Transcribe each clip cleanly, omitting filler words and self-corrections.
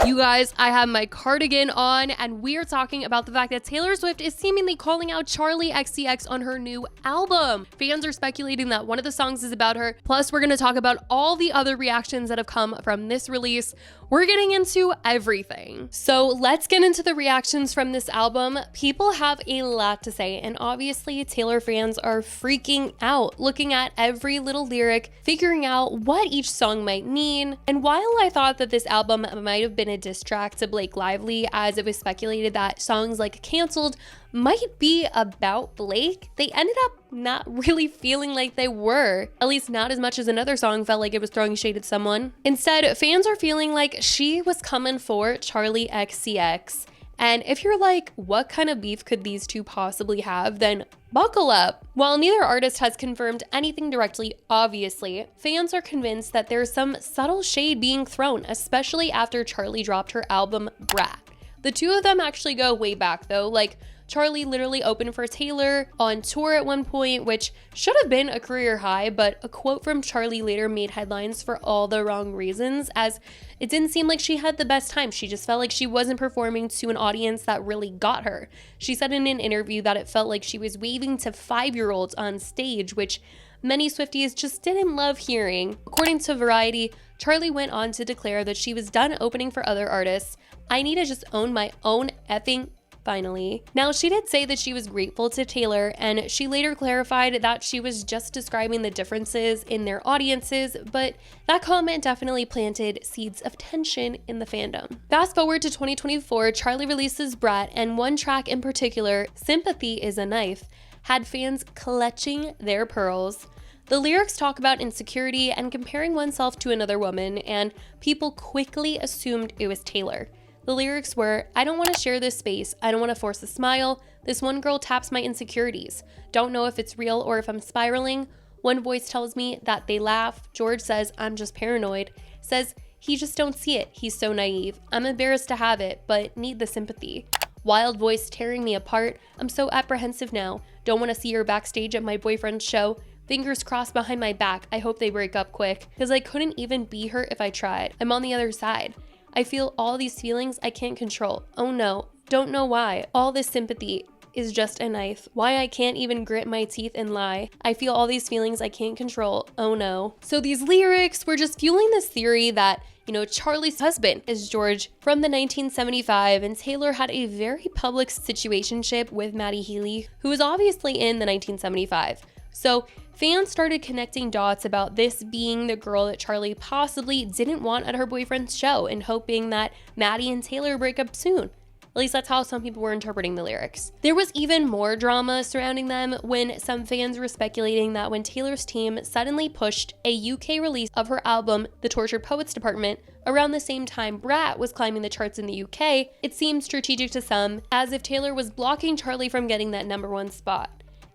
You guys, I have my cardigan on and we are talking about the fact that Taylor Swift is seemingly calling out Charli XCX on her new album. Fans are speculating that one of the songs is about her. Plus, we're going to talk about all the other reactions that have come from this release. We're getting into everything. So let's get into the reactions from this album. People have a lot to say, and obviously Taylor fans are freaking out, looking at every little lyric, figuring out what each song might mean. And while I thought that this album might have been a diss track to Blake Lively, as it was speculated that songs like Cancelled might be about Blake, they ended up not really feeling like they were. At least not as much as another song felt like it was throwing shade at someone. Instead, fans are feeling like she was coming for Charli XCX. And if you're like, what kind of beef could these two possibly have, then buckle up. While neither artist has confirmed anything directly, obviously, fans are convinced that there's some subtle shade being thrown, especially after Charli dropped her album Brat. The two of them actually go way back though, like Charli literally opened for Taylor on tour at one point, which should have been a career high, but a quote from Charli later made headlines for all the wrong reasons, as it didn't seem like she had the best time. She just felt like she wasn't performing to an audience that really got her. She said in an interview that it felt like she was waving to 5-year-olds on stage, which many Swifties just didn't love hearing. According to Variety, Charli went on to declare that she was done opening for other artists. I need to just own my own effing finally. Now, she did say that she was grateful to Taylor, and she later clarified that she was just describing the differences in their audiences, but that comment definitely planted seeds of tension in the fandom. Fast forward to 2024, Charli releases Brat, and one track in particular, Sympathy is a Knife, had fans clutching their pearls. The lyrics talk about insecurity and comparing oneself to another woman, and people quickly assumed it was Taylor. The lyrics were, I don't want to share this space. I don't want to force a smile. This one girl taps my insecurities. Don't know if it's real or if I'm spiraling. One voice tells me that they laugh. George says, I'm just paranoid. Says, he just don't see it. He's so naive. I'm embarrassed to have it, but need the sympathy. Wild voice tearing me apart. I'm so apprehensive now. Don't want to see her backstage at my boyfriend's show. Fingers crossed behind my back. I hope they break up quick, because I couldn't even be her if I tried. I'm on the other side. I feel all these feelings I can't control. Oh no, don't know why. All this sympathy is just a knife. Why I can't even grit my teeth and lie. I feel all these feelings I can't control. Oh no. So these lyrics were just fueling this theory that, you know, Charli's husband is George from the 1975, and Taylor had a very public situationship with Maddie Healy, who was obviously in the 1975. So fans started connecting dots about this being the girl that Charli possibly didn't want at her boyfriend's show, and hoping that Maddie and Taylor break up soon. At least that's how some people were interpreting the lyrics. There was even more drama surrounding them when some fans were speculating that when Taylor's team suddenly pushed a UK release of her album, The Tortured Poets Department, around the same time Brat was climbing the charts in the UK, it seemed strategic to some, as if Taylor was blocking Charli from getting that #1 spot.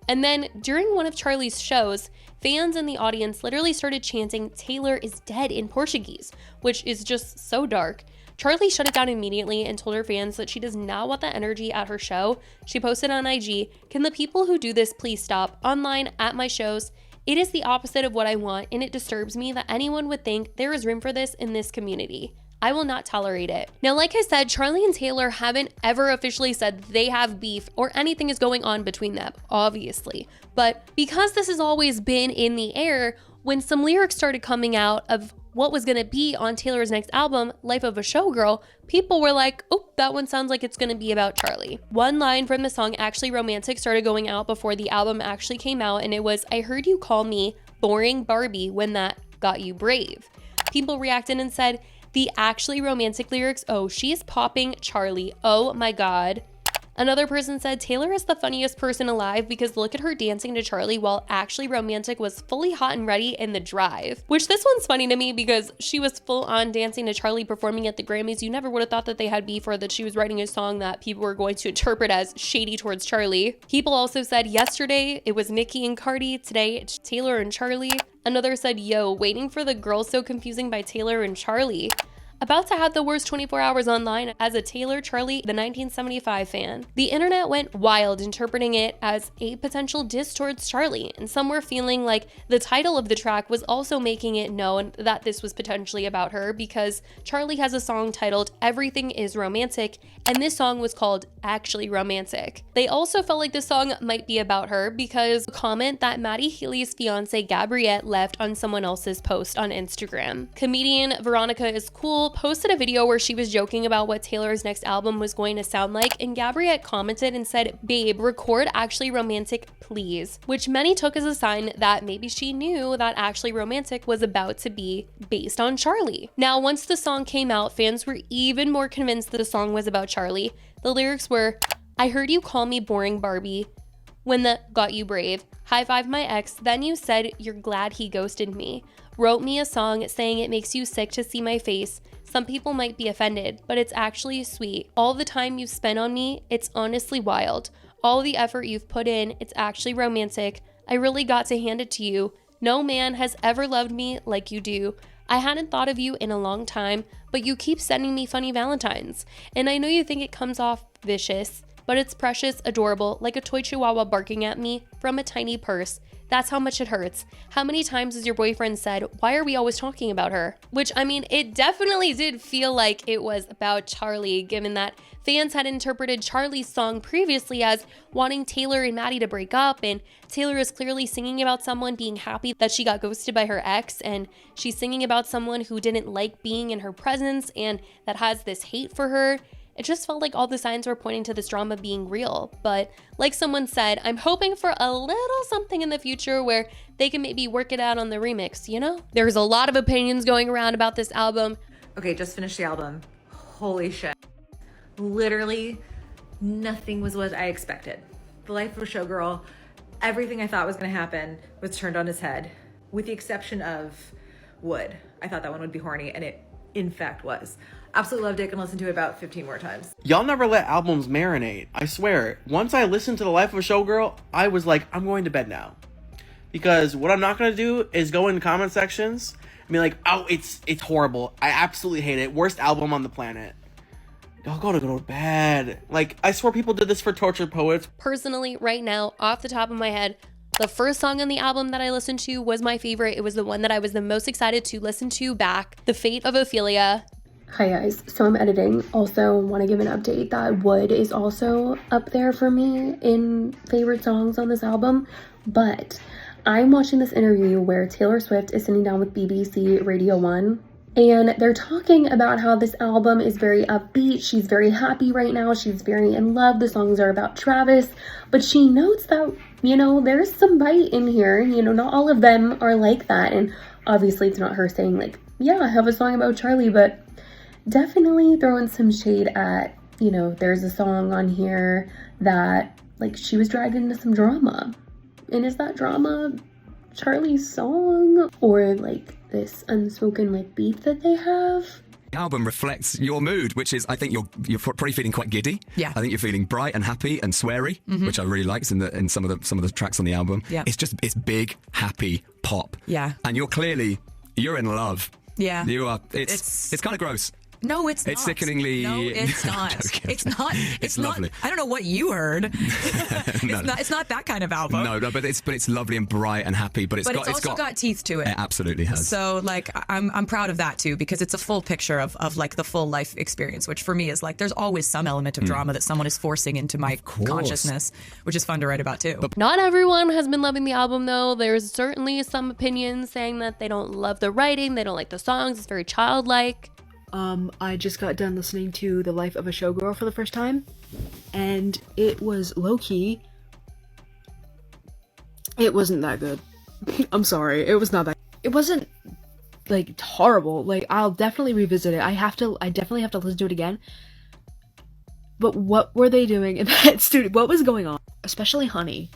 And then, during one of Charli's shows, fans in the audience literally started chanting, Taylor is dead in Portuguese, which is just so dark. Charli shut it down immediately and told her fans that she does not want that energy at her show. She posted on IG, can the people who do this please stop? Online, at my shows. It is the opposite of what I want, and it disturbs me that anyone would think there is room for this in this community. I will not tolerate it. Now, like I said, Charli and Taylor haven't ever officially said they have beef or anything is going on between them, obviously. But because this has always been in the air, when some lyrics started coming out of what was gonna be on Taylor's next album, Life of a Showgirl, people were like, oh, that one sounds like it's gonna be about Charli. One line from the song Actually Romantic started going out before the album actually came out, and it was, I heard you call me boring Barbie when that got you brave. People reacted and said, the Actually Romantic lyrics, oh, she's popping Charli, oh my god. Another person said, Taylor is the funniest person alive because look at her dancing to Charli while Actually Romantic was fully hot and ready in the drive. Which this one's funny to me because she was full on dancing to Charli performing at the Grammys. You never would have thought that they had beef or that she was writing a song that people were going to interpret as shady towards Charli. People also said yesterday it was Nicki and Cardi, today it's Taylor and Charli. Another said, yo, waiting for the Girl So Confusing by Taylor and Charli. about to have the worst 24 hours online as a Taylor Charli the 1975 fan. The internet went wild interpreting it as a potential diss towards Charli, and some were feeling like the title of the track was also making it known that this was potentially about her, because Charli has a song titled Everything Is Romantic, and this song was called Actually Romantic. They also felt like this song might be about her because a comment that Maddie Healy's fiance Gabriette left on someone else's post on Instagram. Comedian Veronica Is Cool posted a video where she was joking about what Taylor's next album was going to sound like, and Gabriette commented and said, "Babe, record Actually Romantic, please," which many took as a sign that maybe she knew that Actually Romantic was about to be based on Charli. Now, once the song came out, fans were even more convinced that the song was about Charli. The lyrics were, "I heard you call me boring Barbie when that got you brave. High five my ex, then you said you're glad he ghosted me. Wrote me a song saying it makes you sick to see my face. Some people might be offended, but it's actually sweet. All the time you've spent on me, it's honestly wild. All the effort you've put in, it's actually romantic. I really got to hand it to you. No man has ever loved me like you do. I hadn't thought of you in a long time, but you keep sending me funny Valentines. And I know you think it comes off vicious, but it's precious, adorable, like a toy chihuahua barking at me from a tiny purse. That's how much it hurts. How many times has your boyfriend said, why are we always talking about her?" Which, I mean, it definitely did feel like it was about Charli, given that fans had interpreted Charli's song previously as wanting Taylor and Maddie to break up, and Taylor is clearly singing about someone being happy that she got ghosted by her ex, and she's singing about someone who didn't like being in her presence and that has this hate for her. It just felt like all the signs were pointing to this drama being real. But like someone said, I'm hoping for a little something in the future where they can maybe work it out on the remix, you know? There's a lot of opinions going around about this album. Okay, just finished the album. Holy shit. Literally nothing was what I expected. The Life of a Showgirl, everything I thought was gonna happen was turned on its head, with the exception of Wood. I thought that one would be horny, and it in fact was. Absolutely loved it, and listened to it about 15 more times. Y'all never let albums marinate. I swear. Once I listened to The Life of a Showgirl, I was like, I'm going to bed now. Because what I'm not going to do is go in the comment sections and be like, oh, it's horrible. I absolutely hate it. Worst album on the planet. Y'all go to bed. Like, I swear people did this for Tortured Poets. Personally, right now, off the top of my head, the first song on the album that I listened to was my favorite. It was the one that I was the most excited to listen to back. The Fate of Ophelia. Hi guys, so I'm editing. Also want to give an update that Wood is also up there for me in favorite songs on this album, but I'm watching this interview where Taylor Swift is sitting down with BBC Radio 1, and they're talking about how this album is very upbeat. She's very happy right now. She's very in love. The songs are about Travis, but she notes that, you know, there's some bite in here. You know, not all of them are like that, and obviously it's not her saying like, yeah, I have a song about Charli, but definitely throwing some shade at, you know, there's a song on here that, like, she was dragged into some drama. And is that drama Charli's song? Or, like, this unspoken, like, beef that they have? The album reflects your mood, which is, I think you're probably feeling quite giddy. Yeah. I think you're feeling bright and happy and sweary, which I really liked in some of the tracks on the album. Yeah. It's big, happy pop. Yeah. And you're in love. Yeah. You are. It's kind of gross. No, it's not. It's sickeningly. No, it's No, I'm not. joking. It's not. It's lovely. Not, I don't know what you heard. It's not that kind of album. No, but it's lovely and bright and happy. But it's also got teeth to it. It absolutely has. So like I'm proud of that too, because it's a full picture of like the full life experience, which for me is like there's always some element of drama that someone is forcing into my consciousness, which is fun to write about too. Not everyone has been loving the album though. There's certainly some opinions saying that they don't love the writing, they don't like the songs, it's very childlike. I just got done listening to The Life of a Showgirl for the first time, and it was low-key. It wasn't that good. I'm sorry, it was not that. It wasn't, like, horrible. Like, I'll definitely revisit it. I definitely have to listen to it again. But what were they doing in that studio? What was going on? Especially Honey.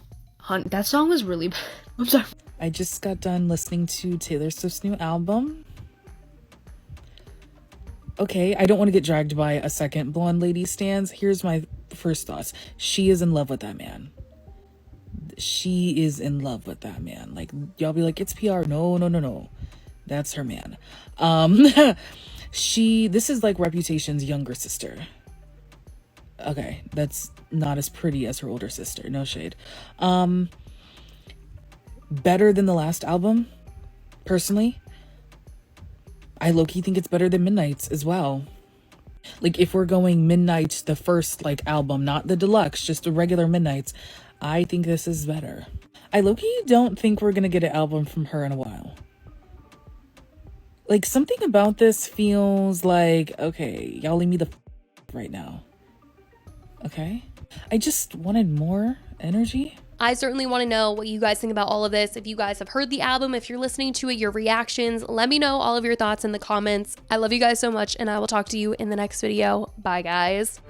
That song was really bad. I'm sorry. I just got done listening to Taylor Swift's new album. Okay, I don't want to get dragged by a second blonde lady stans. Here's my first thoughts. She is in love with that man. She is in love with that man. Like, y'all be like, it's PR. No. That's her man. This is like Reputation's younger sister. Okay, that's not as pretty as her older sister, no shade. Better than the last album, personally. I low-key think it's better than Midnight's as well. Like, if we're going Midnight, the first, like, album, not the deluxe, just the regular Midnights, I think this is better. I low-key don't think we're gonna get an album from her in a while. Like, something about this feels like, okay, y'all leave me the right now. Okay? I just wanted more energy. I certainly want to know what you guys think about all of this. If you guys have heard the album, if you're listening to it, your reactions, let me know all of your thoughts in the comments. I love you guys so much, and I will talk to you in the next video. Bye, guys.